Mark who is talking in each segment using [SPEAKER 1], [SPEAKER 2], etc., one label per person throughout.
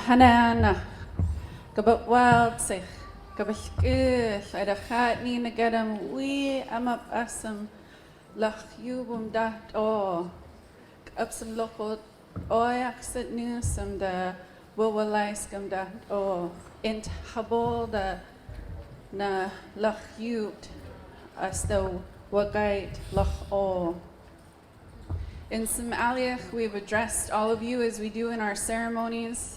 [SPEAKER 1] Hanana, Gabawalsich, Gabashkish, Idachatni Nagadam, we am up asam, Lach Yubum dat o, Upsam local Oyaxit newsum da Wawalaiskam dat o, Int Habol da na Lach Yut, as though Wagait Lach o. In Somalia, we've addressed all of you as we do in our ceremonies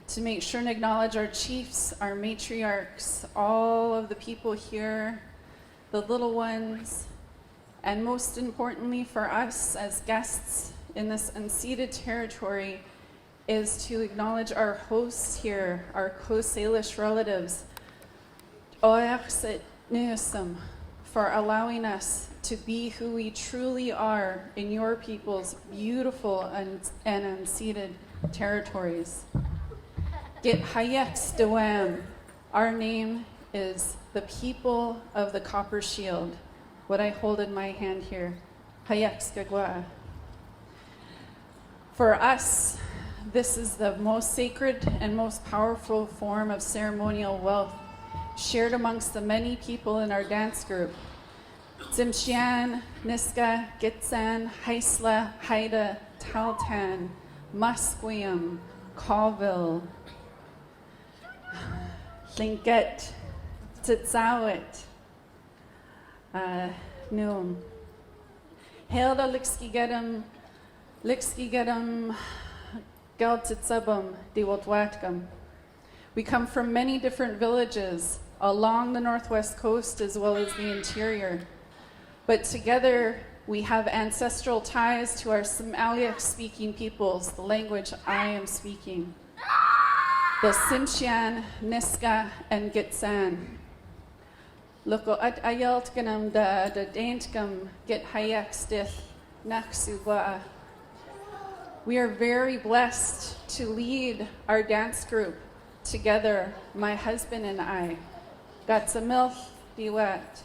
[SPEAKER 1] to make sure and acknowledge our chiefs, our matriarchs, all of the people here, the little ones, and most importantly for us as guests in this unceded territory is to acknowledge our hosts here, our co-Salish relatives, for allowing us to be who we truly are in your people's beautiful and unceded territories. Git Hayetsk, our name is the people of the copper shield, what I hold in my hand here. Hayetsk. For us, this is the most sacred and most powerful form of ceremonial wealth shared amongst the many people in our dance group. Zimshian, Nisga'a, Gitsan, Heisla, Haida, Taltan, Musqueam, Anvil, Linket, Tzawit, Noom. Helda Lixkigedam, Galtitzabum, Diwatwatkam. We come from many different villages along the northwest coast as well as the interior. But together we have ancestral ties to our Somaliac-speaking peoples, the language I am speaking. The Simshian, Nisga'a, and Gitsan. Loko at ayaltganam da daintgam Git Hayetsk Naksuba'a. We are very blessed to lead our dance group together, my husband and I. Gatsamilch Diwat.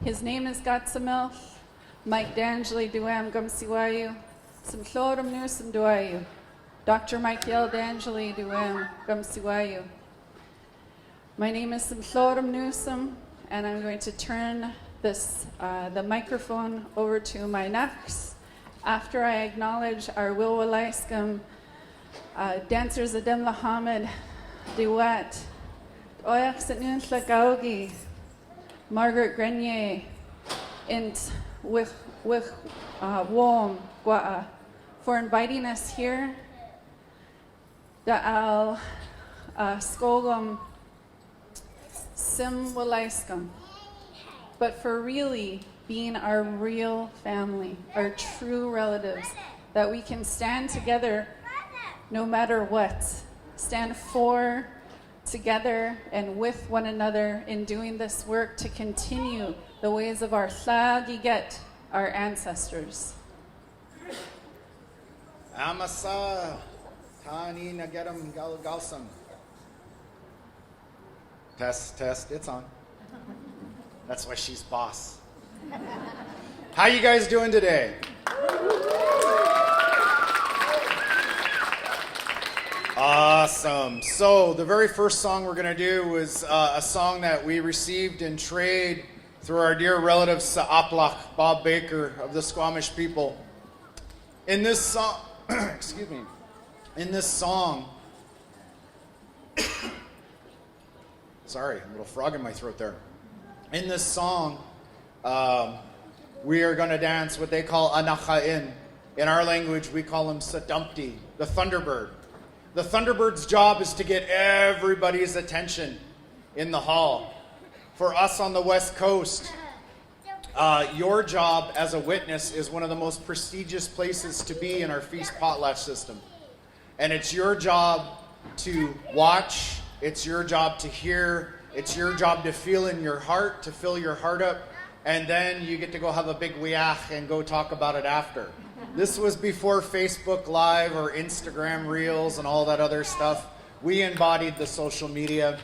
[SPEAKER 1] His name is Gatsamilch. Mike D'Angeli Duam Gumsiwayu. Simthorum Nusum Duayu. Dr. Mique'l D'Angeli Duam Gumsiwayu. My name is Simthorum Nusum, and I'm going to turn the microphone over to my next. After I acknowledge our Wilwalaiskam dancers of Damelahamid, Duet, Oyaxatnun Tlagaugi, Margaret Grenier, and with Wom Gwa'a, for inviting us here. Da'al Skogum Simwalaiskam, but for really being our real family, our true relatives, that we can stand together no matter what, stand for, together, and with one another in doing this work to continue the ways of our Tlagiget, our ancestors.
[SPEAKER 2] Amasa Tani Nageram Galsam. Test, it's on. That's why she's boss. How you guys doing today? Awesome. So the very first song we're going to do is a song that we received in trade through our dear relative Sa'aplach, Bob Baker of the Squamish people. In this song, excuse me, in this song, sorry, a little frog in my throat there. In this song, we are going to dance what they call Anacha'in. In our language, we call him Sadumpty, the Thunderbird. The Thunderbird's job is to get everybody's attention in the hall. For us on the West Coast, your job as a witness is one of the most prestigious places to be in our feast potlatch system. And it's your job to watch, it's your job to hear, it's your job to feel in your heart, to fill your heart up, and then you get to go have a big weach and go talk about it after. This was before Facebook Live or Instagram Reels and all that other stuff. We embodied the social media.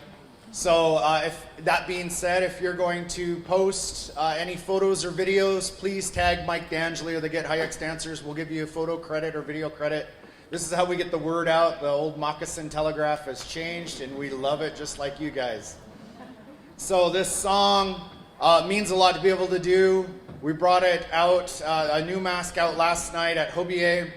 [SPEAKER 2] So if that being said, if you're going to post any photos or videos, please tag Mike D'Angeli or the Git Hayetsk dancers. We'll give you a photo credit or video credit. This is how we get the word out. The old moccasin telegraph has changed, and we love it just like you guys. So this song means a lot to be able to do. We brought it out, a new mask out last night at Hobier,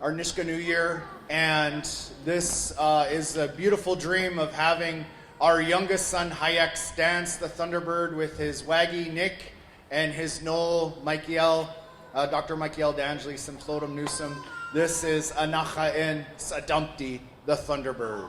[SPEAKER 2] our Nisga'a New Year, and this is a beautiful dream of having our youngest son Hayek's dance the Thunderbird with his waggy Nick and his Noel Mique'l, Dr. Mique'l D'Angeli Simplodum Newsum. This is Anacha'in Sadumpty the Thunderbird.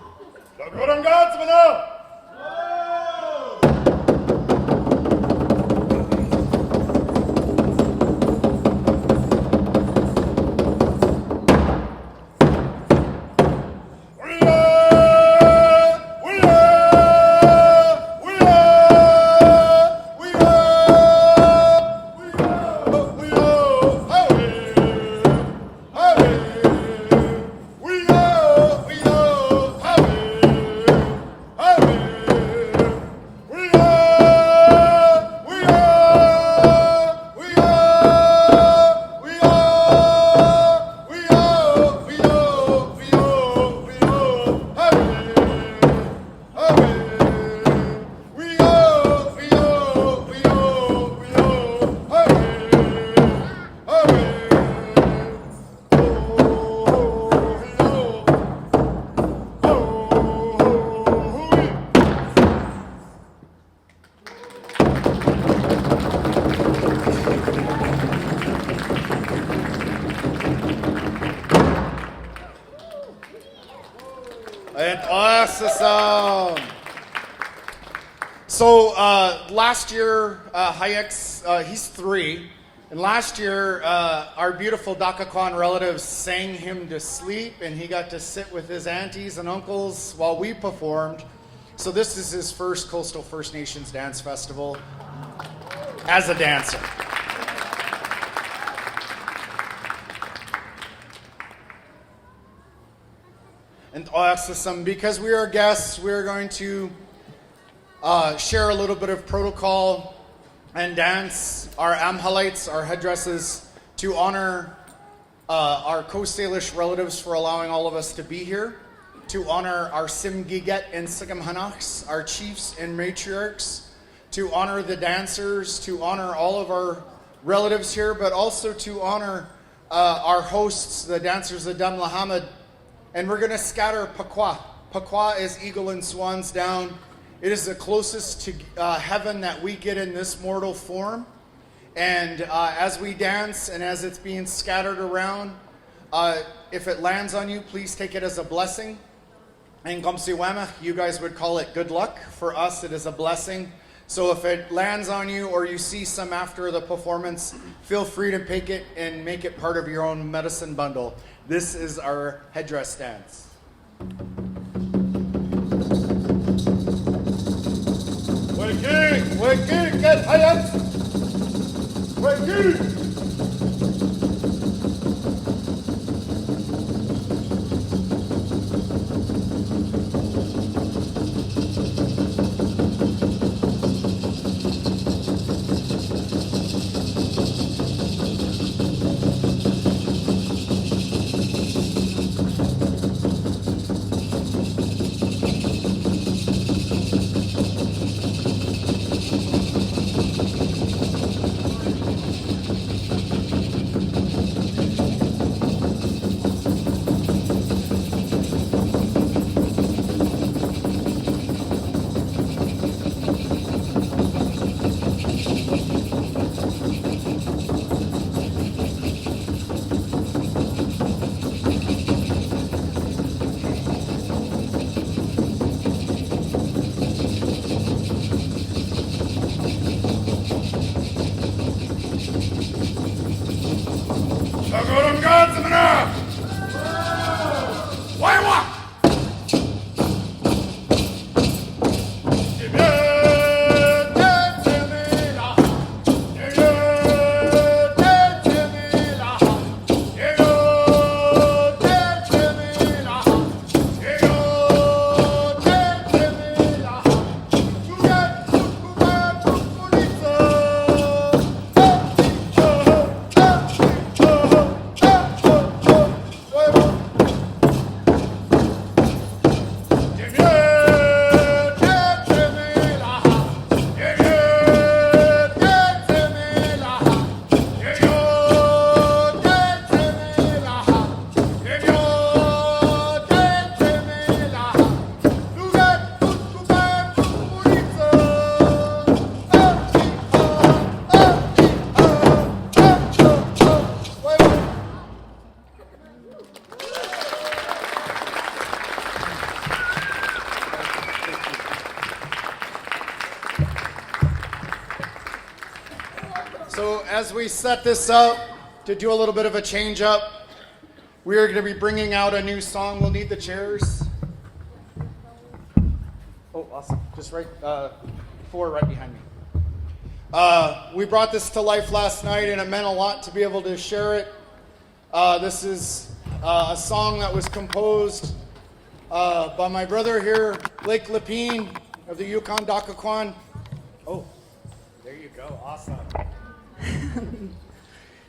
[SPEAKER 2] And awesome. So last year, Hayek's, he's 3. And last year, our beautiful Dakakwan relatives sang him to sleep, and he got to sit with his aunties and uncles while we performed. So this is his first Coastal First Nations Dance Festival as a dancer. And awesome, because we are guests, we're going to share a little bit of protocol and dance our amhalites, our headdresses, to honor our Coast Salish relatives for allowing all of us to be here, to honor our Simgiget and Sigamhanaks, our chiefs and matriarchs, to honor the dancers, to honor all of our relatives here, but also to honor our hosts, the dancers of Damelahamid. And we're going to scatter Pakwa. Pakwa is eagle and swans down. It is the closest to heaven that we get in this mortal form. And as we dance and as it's being scattered around, if it lands on you, please take it as a blessing. And Gomsiwama, you guys would call it good luck. For us, it is a blessing. So if it lands on you or you see some after the performance, feel free to pick it and make it part of your own medicine bundle. This is our headdress dance. Wake, Git Hayetsk! Wake! as we set this up to do a little bit of a change up, we are going to be bringing out a new song. We'll need the chairs. Oh, awesome. Just right, 4 right behind me. We brought this to life last night, and it meant a lot to be able to share it. This is a song that was composed by my brother here, Blake Lepine of the Yukon Dakaquan. Oh, there you go. Awesome.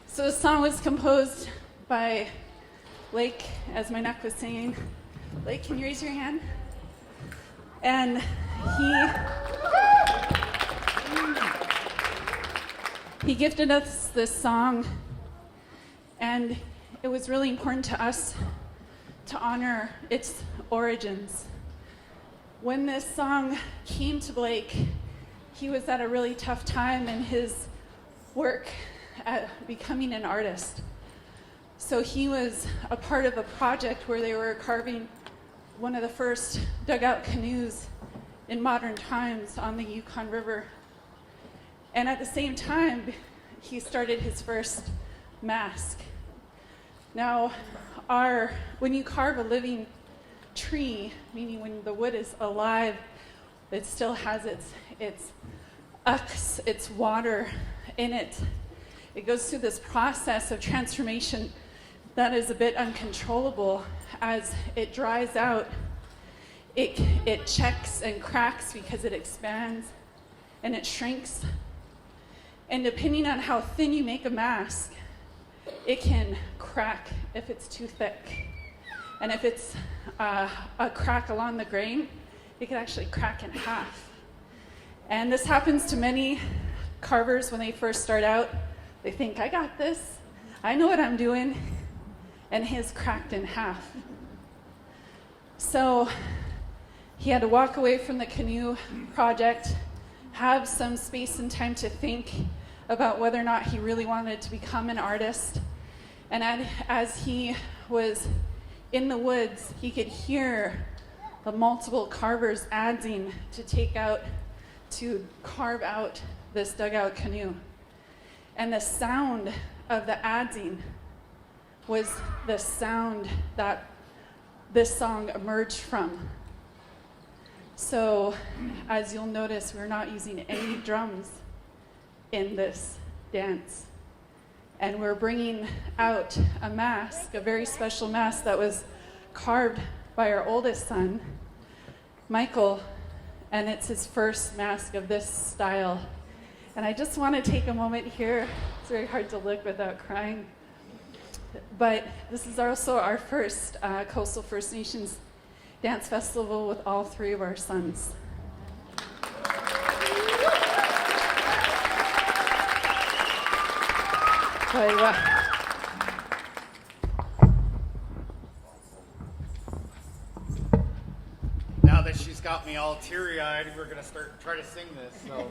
[SPEAKER 1] So the song was composed by Blake, as my neck was saying. Blake, can you raise your hand? And he gifted us this song, and it was really important to us to honor its origins. When this song came to Blake, he was at a really tough time in his work at becoming an artist. So he was a part of a project where they were carving one of the first dugout canoes in modern times on the Yukon River. And at the same time, he started his first mask. Now, when you carve a living tree, meaning when the wood is alive, it still has its water in it. It goes through this process of transformation that is a bit uncontrollable. As it dries out, it checks and cracks because it expands and it shrinks. And depending on how thin you make a mask, it can crack if it's too thick. And if it's a crack along the grain, it can actually crack in half. And this happens to many carvers when they first start out. They think, I got this. I know what I'm doing. And his cracked in half. So he had to walk away from the canoe project, have some space and time to think about whether or not he really wanted to become an artist. And as he was in the woods, he could hear the multiple carvers adzing to carve out this dugout canoe. And the sound of the adzing was the sound that this song emerged from. So, as you'll notice, we're not using any drums in this dance. And we're bringing out a mask, a very special mask that was carved by our oldest son, Mique'l, and it's his first mask of this style. And I just want to take a moment here. It's very hard to look without crying. But this is also our first Coastal First Nations dance festival with all 3 of our sons.
[SPEAKER 2] Now that she's got me all teary-eyed, we're going to try to sing this. So.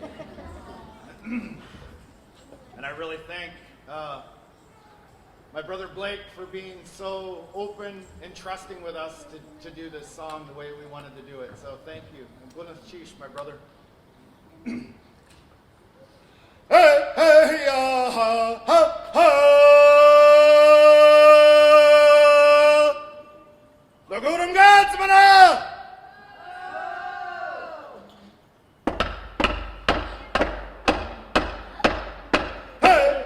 [SPEAKER 2] And I really thank my brother Blake for being so open and trusting with us to do this song the way we wanted to do it. So thank you. And Gwyneth Cheesh, my brother. Hey, hey, ya, ha, ha, ha. The Gudum Gods, mana!
[SPEAKER 3] Hey,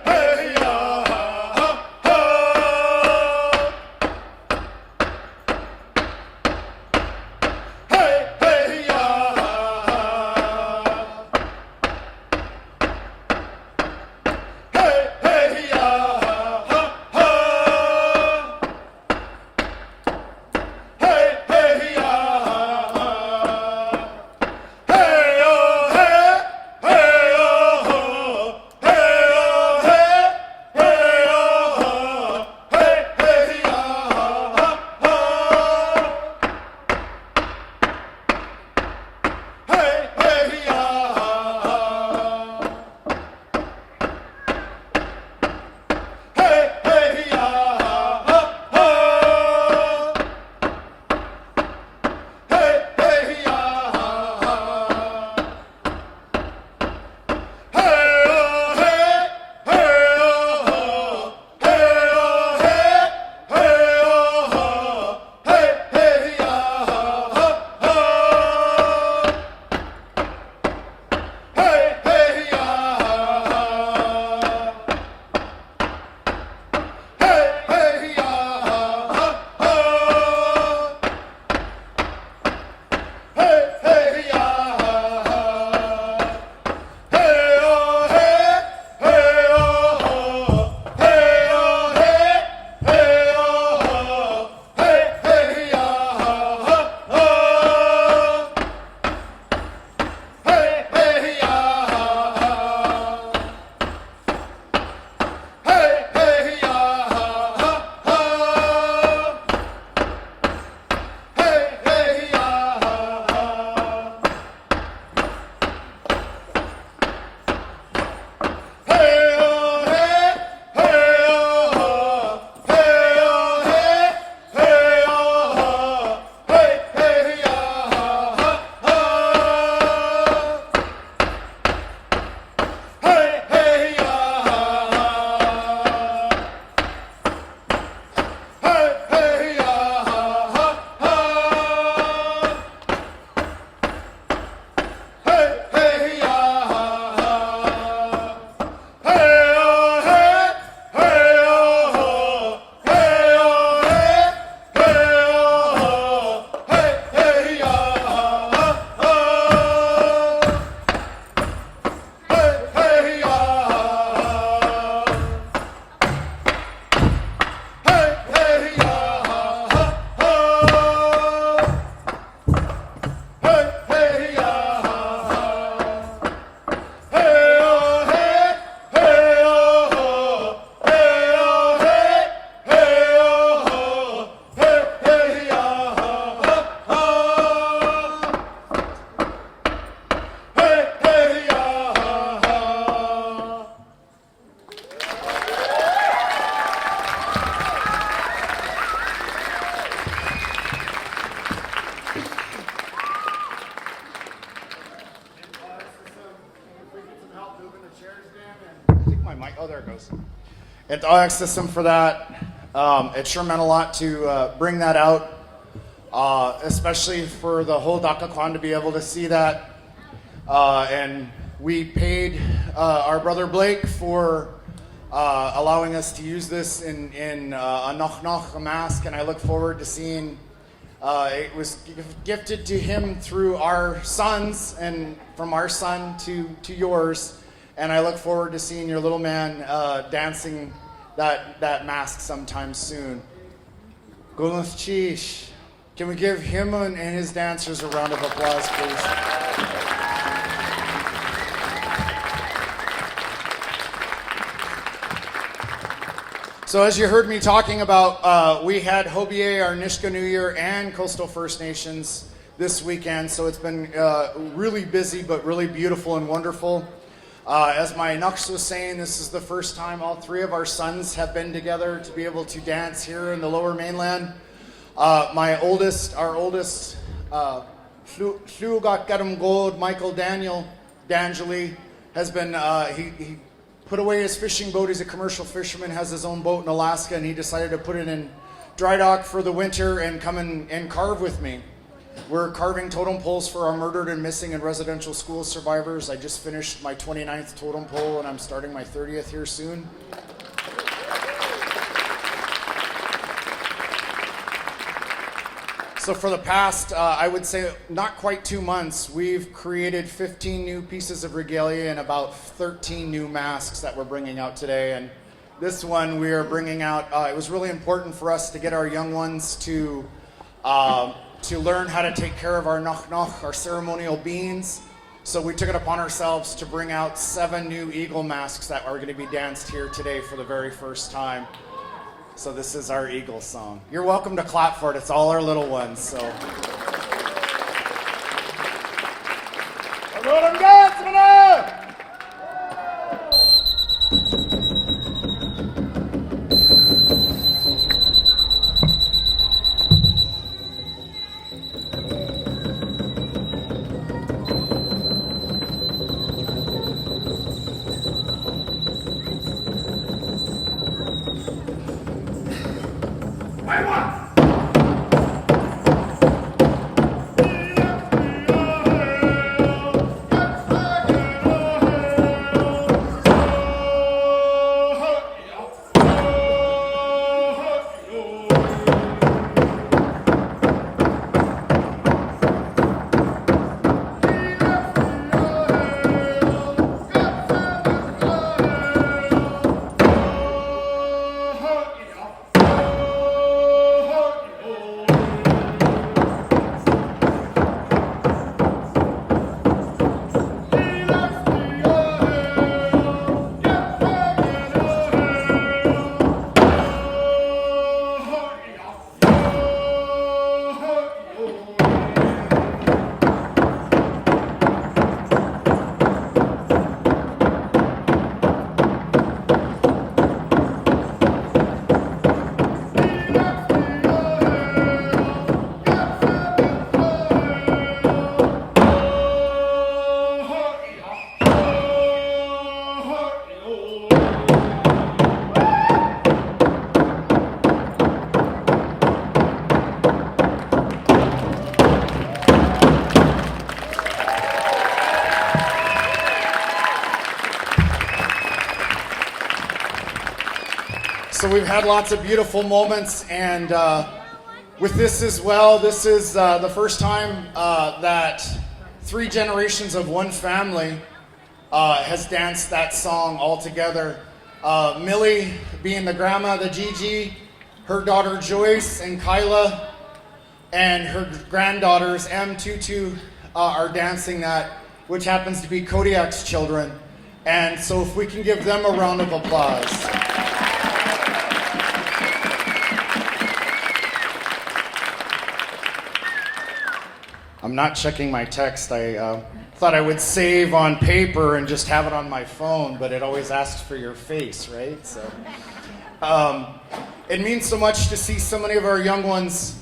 [SPEAKER 2] at the OX system for that. It sure meant a lot to bring that out, especially for the whole Dhaka clan to be able to see that. And we paid our brother Blake for allowing us to use this in a Noch, a mask, and I look forward to seeing it was gifted to him through our sons and from our son to yours, and I look forward to seeing your little man dancing that mask sometime soon. Gulunth Chish. Can we give him and his dancers a round of applause, please? So as you heard me talking about, we had Hobier, our Nisga'a New Year, and Coastal First Nations this weekend. So it's been really busy, but really beautiful and wonderful. As my Nux was saying, this is the first time all three of our sons have been together to be able to dance here in the Lower Mainland. Our oldest, Flugat Gadam Gold, Mique'l D'Angeli, has been, he put away his fishing boat. He's a commercial fisherman, has his own boat in Alaska, and he decided to put it in dry dock for the winter and come and carve with me. We're carving totem poles for our murdered and missing and residential school survivors. I just finished my 29th totem pole, and I'm starting my 30th here soon. So for the past, I would say, not quite 2 months, we've created 15 new pieces of regalia and about 13 new masks that we're bringing out today. And this one we are bringing out, it was really important for us to get our young ones to learn how to take care of our noch, our ceremonial beings. So we took it upon ourselves to bring out 7 new eagle masks that are going to be danced here today for the very first time. So this is our eagle song. You're welcome to clap for it. It's all our little ones. So. So we've had lots of beautiful moments, and with this as well, this is the first time that 3 generations of one family has danced that song all together. Millie being the grandma, the Gigi, her daughter Joyce and Kyla, and her granddaughters M, Tutu, are dancing that, which happens to be Kodiak's children. And so if we can give them a round of applause. I'm not checking my text. I thought I would save on paper and just have it on my phone, but it always asks for your face, right? So it means so much to see so many of our young ones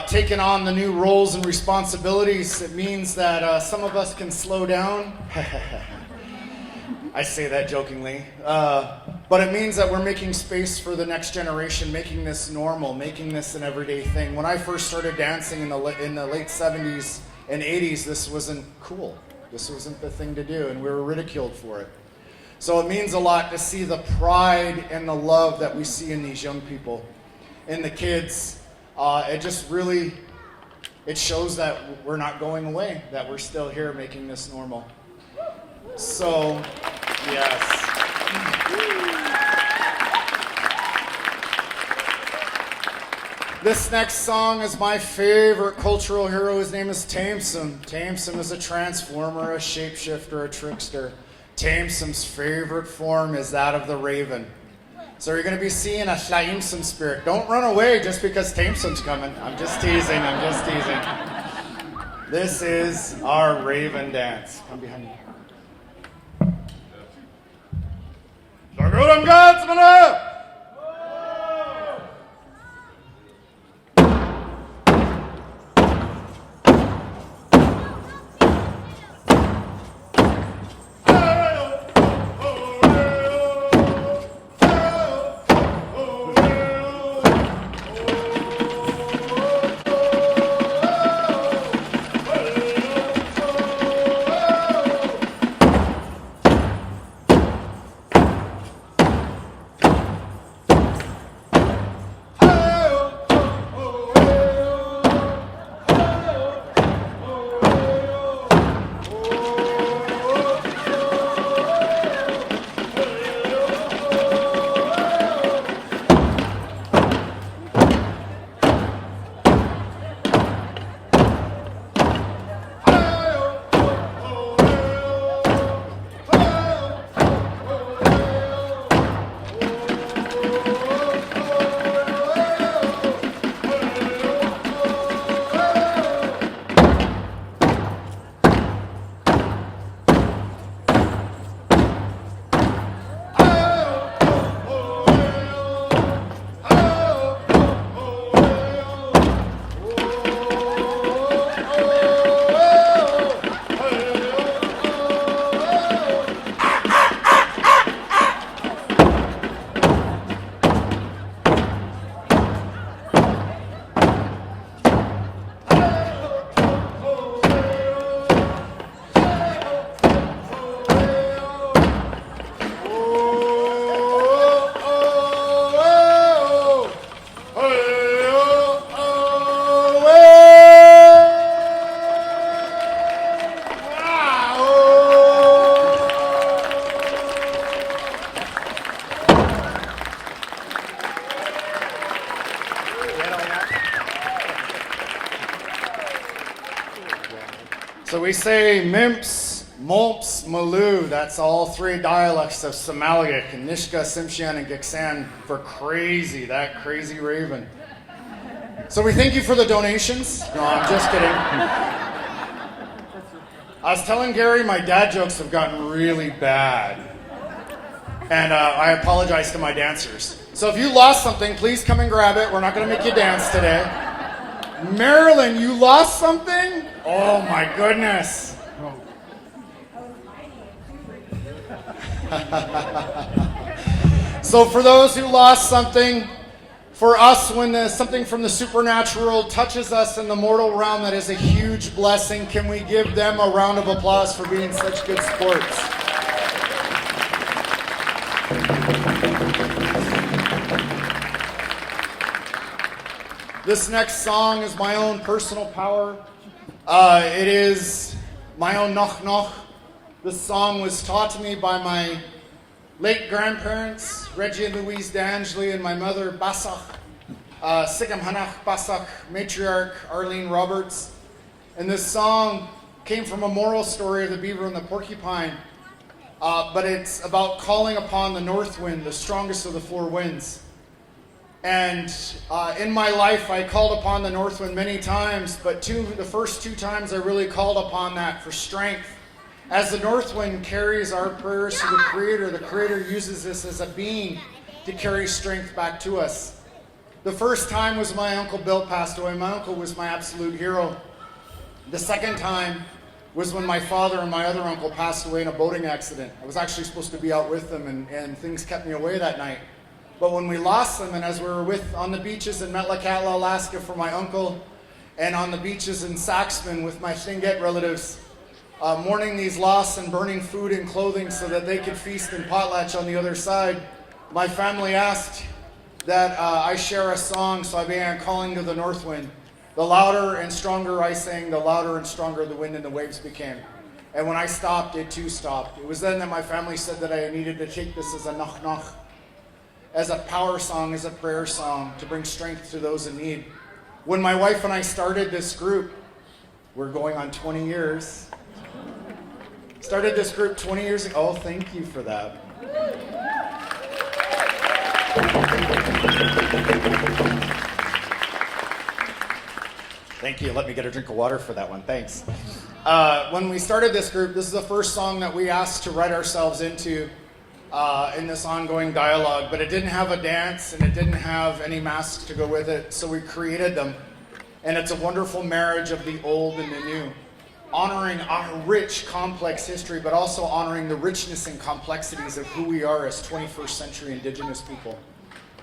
[SPEAKER 2] taking on the new roles and responsibilities. It means that some of us can slow down I say that jokingly. But it means that we're making space for the next generation, making this normal, making this an everyday thing. When I first started dancing in the late 70s and 80s, this wasn't cool. This wasn't the thing to do, and we were ridiculed for it. So it means a lot to see the pride and the love that we see in these young people, in the kids. It just really, it shows that we're not going away, that we're still here making this normal. So, yes. This next song is my favorite cultural hero. His name is Tamsin. Tamsin is a transformer, a shapeshifter, a trickster. Tamsin's favorite form is that of the raven. So you're going to be seeing a Llaimsin spirit. Don't run away just because Tamsin's coming. I'm just teasing. This is our raven dance. Come behind me. So we say Mimps, Mulps, Maloo. That's all three dialects of Somalic, and Nisga'a, Tsimshian, and Giksan for crazy, that crazy raven. So we thank you for the donations. No, I'm just kidding. I was telling Gary my dad jokes have gotten really bad. And I apologize to my dancers. So if you lost something, please come and grab it. We're not going to make you dance today. Marilyn, you lost something? Oh my goodness. So for those who lost something, for us, when something from the supernatural touches us in the mortal realm, that is a huge blessing. Can we give them a round of applause for being such good sports? This next song is my own personal power. It is my own Noch Noch. This song was taught to me by my late grandparents, Reggie and Louise D'Angeli, and my mother, Basach, Sikkim Hanach Basach, matriarch Arlene Roberts. And this song came from a moral story of the beaver and the porcupine, but it's about calling upon the north wind, the strongest of the four winds. And in my life, I called upon the north wind many times, but the first two times I really called upon that for strength. As the north wind carries our prayers to the Creator uses this as a being to carry strength back to us. The first time was my Uncle Bill passed away. My uncle was my absolute hero. The second time was when my father and my other uncle passed away in a boating accident. I was actually supposed to be out with them, and things kept me away that night. But when we lost them, and as we were on the beaches in Mique'l, Alaska for my uncle, and on the beaches in Saxman with my Tlingit relatives, mourning these loss and burning food and clothing so that they could feast and potlatch on the other side, my family asked that I share a song, so I began calling to the north wind. The louder and stronger I sang, the louder and stronger the wind and the waves became. And when I stopped, it too stopped. It was then that my family said that I needed to take this as a nach, as a power song, as a prayer song, to bring strength to those in need. When my wife and I started this group, we're going on 20 years. Started this group 20 years ago. Oh, thank you for that. Thank you. Let me get a drink of water for that one. Thanks. When we started this group, this is the first song that we asked to write ourselves into in this ongoing dialogue, but it didn't have a dance and it didn't have any masks to go with it, so we created them. And it's a wonderful marriage of the old and the new, honoring our rich, complex history, but also honoring the richness and complexities of who we are as 21st century Indigenous people.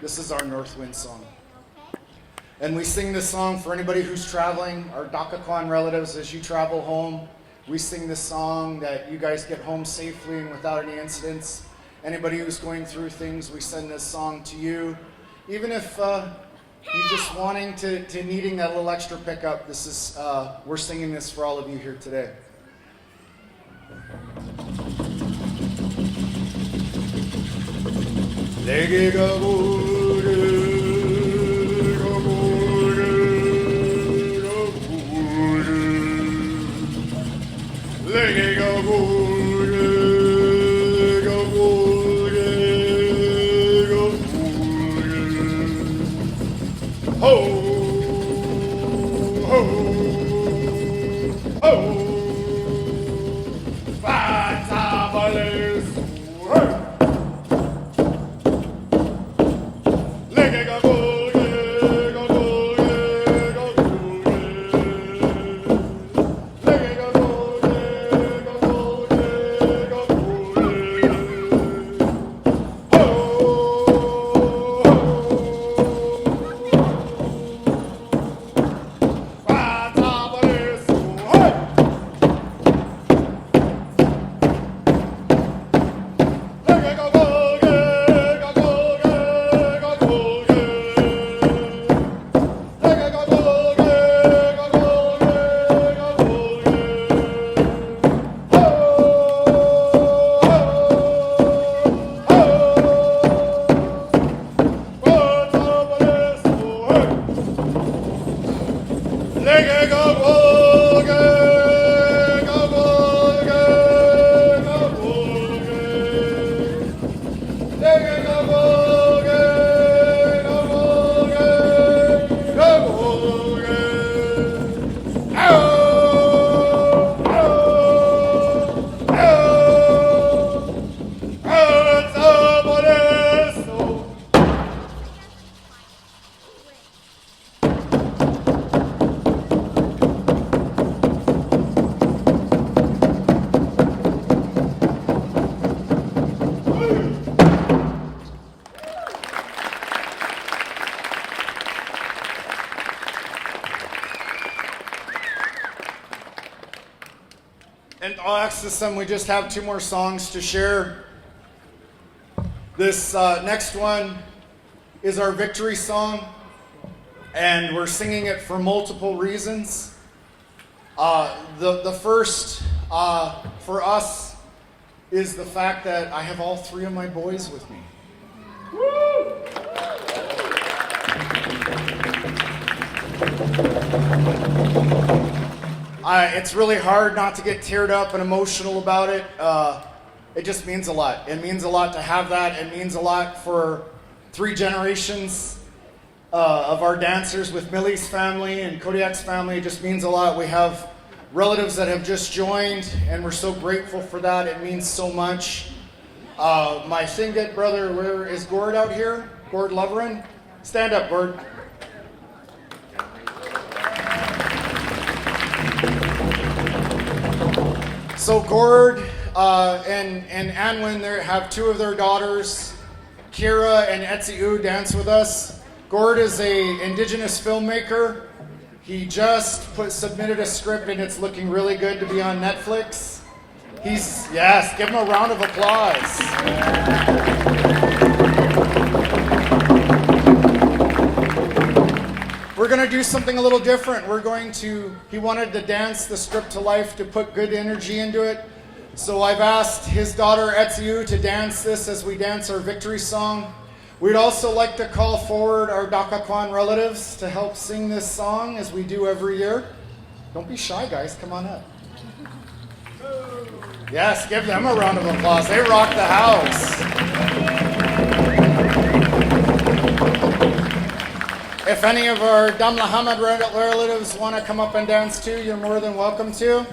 [SPEAKER 2] This is our North Wind song. And we sing this song for anybody who's traveling, our Dakakwan relatives, as you travel home. We sing this song that you guys get home safely and without any incidents. Anybody who's going through things, we send this song to you. Even if you're just wanting to needing that little extra pickup, this is we're singing this for all of you here today. And I'll ask this we just have 2 more songs to share. This next one is our victory song, and we're singing it for multiple reasons. The first for us is the fact that I have all 3 of my boys with me. Woo! It's really hard not to get teared up and emotional about it. It just means a lot. It means a lot to have that. It means a lot for 3 generations of our dancers with Millie's family and Kodiak's family. It just means a lot. We have relatives that have just joined, and we're so grateful for that. It means so much. My Tlingit brother, where is Gord out here? Gord Loverin? Stand up, Gord. So Gord and Anwin have two of their daughters, Kira and Etziu, dance with us. Gord is a indigenous filmmaker. He just submitted a script and it's looking really good to be on Netflix. Yes, give him a round of applause. We're going to do something a little different. He wanted to dance the script to life, to put good energy into it. So I've asked his daughter Etziu to dance this as we dance our victory song. We'd also like to call forward our Dakakwan relatives to help sing this song as we do every year. Don't be shy, guys. Come on up. Yes, give them a round of applause. They rock the house. If any of our Damelahamid relatives want to come up and dance too, you're more than welcome to.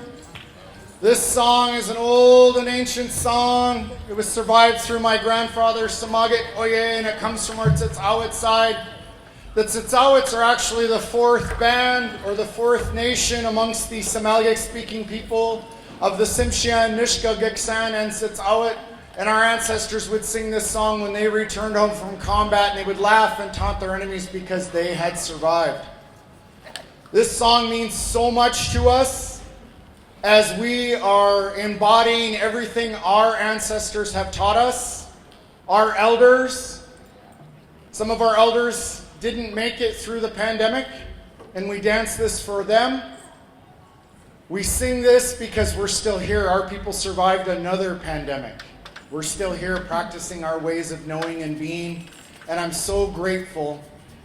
[SPEAKER 2] This song is an old and ancient song. It was survived through my grandfather, Samagit Oye, and it comes from our Tsitzawit side. The Tsitzawits are actually the fourth band, or the fourth nation amongst the Somalia-speaking people of the Tsimshian, Nisga'a, Giksan, and Tsitzawit. And our ancestors would sing this song when they returned home from combat, and they would laugh and taunt their enemies because they had survived. This song means so much to us as we are embodying everything our ancestors have taught us. Our elders, some of our elders didn't make it through the pandemic, and we dance this for them. We sing this because we're still here. Our people survived another pandemic. We're still here practicing our ways of knowing and being. And I'm so grateful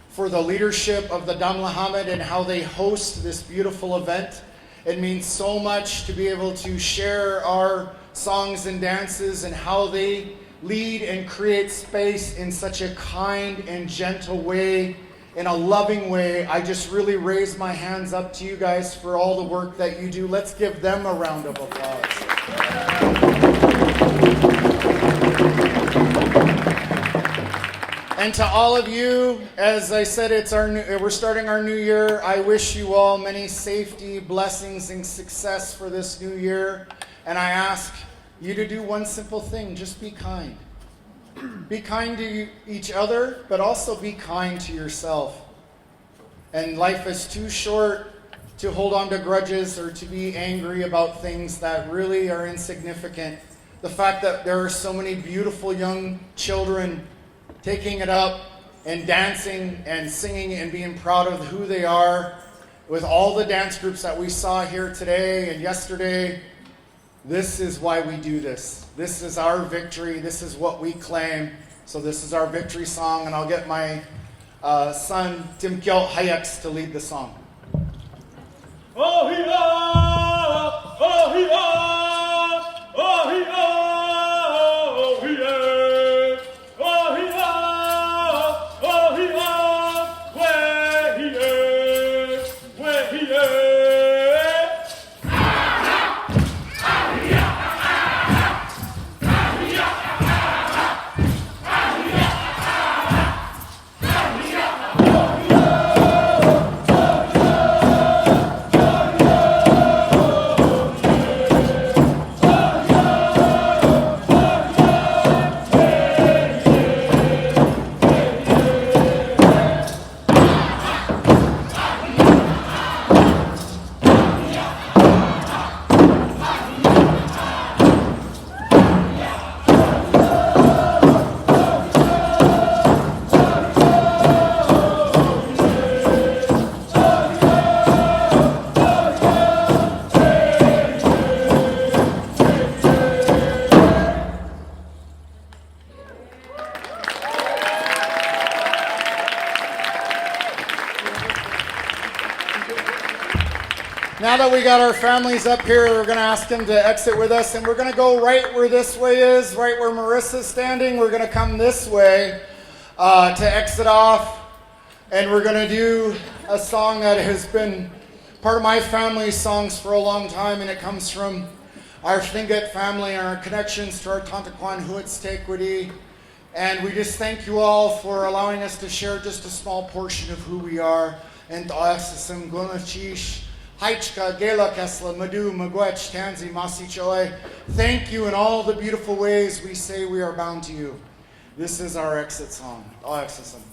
[SPEAKER 2] for the leadership of the Damelahamid and how they host this beautiful event. It means so much to be able to share our songs and dances and how they lead and create space in such a kind and gentle way, in a loving way. I just really raise my hands up to you guys for all the work that you do. Let's give them a round of applause. And to all of you, as I said, we're starting our new year. I wish you all many safety, blessings, and success for this new year. And I ask you to do one simple thing: just be kind. Be kind to each other, but also be kind to yourself. And life is too short to hold on to grudges or to be angry about things that really are insignificant. The fact that there are so many beautiful young children taking it up and dancing and singing and being proud of who they are, with all the dance groups that we saw here today and yesterday. This is why we do this. This is our victory. This is what we claim. So this is our victory song, and I'll get my son, Mique'l Hayetsk, to lead the song.
[SPEAKER 3] Oh, he oh, oh, he oh, oh, he oh, oh, he oh, oh, he oh, oh, he oh, where he is, where he is.
[SPEAKER 2] Now that we got our families up here, we're going to ask them to exit with us, and we're going to go right where this way is, right where Marissa's standing. We're going to come this way to exit off, and we're going to do a song that has been part of my family's songs for a long time, and it comes from our Tlingit family and our connections to our Tantakwan Huitstekwiti. And we just thank you all for allowing us to share just a small portion of who we are. And Haichka, Gela, Kesla, Madu, Mique'l, Tanzi, Masi, Chile. Thank you in all the beautiful ways we say we are bound to you. This is our exit song. I'll exit song.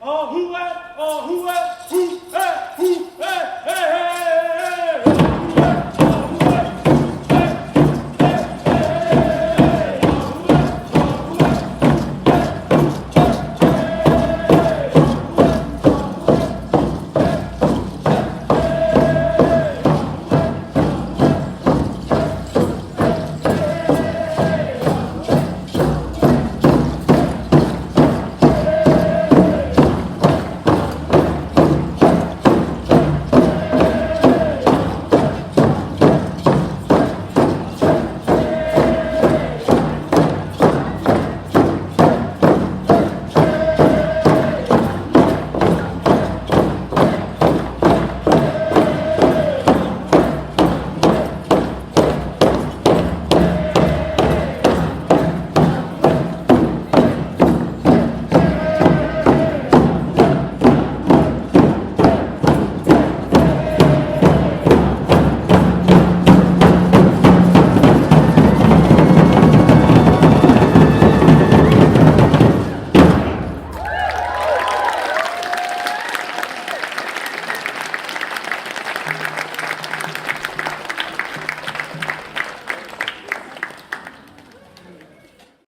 [SPEAKER 3] Ahuet, ahuet, hu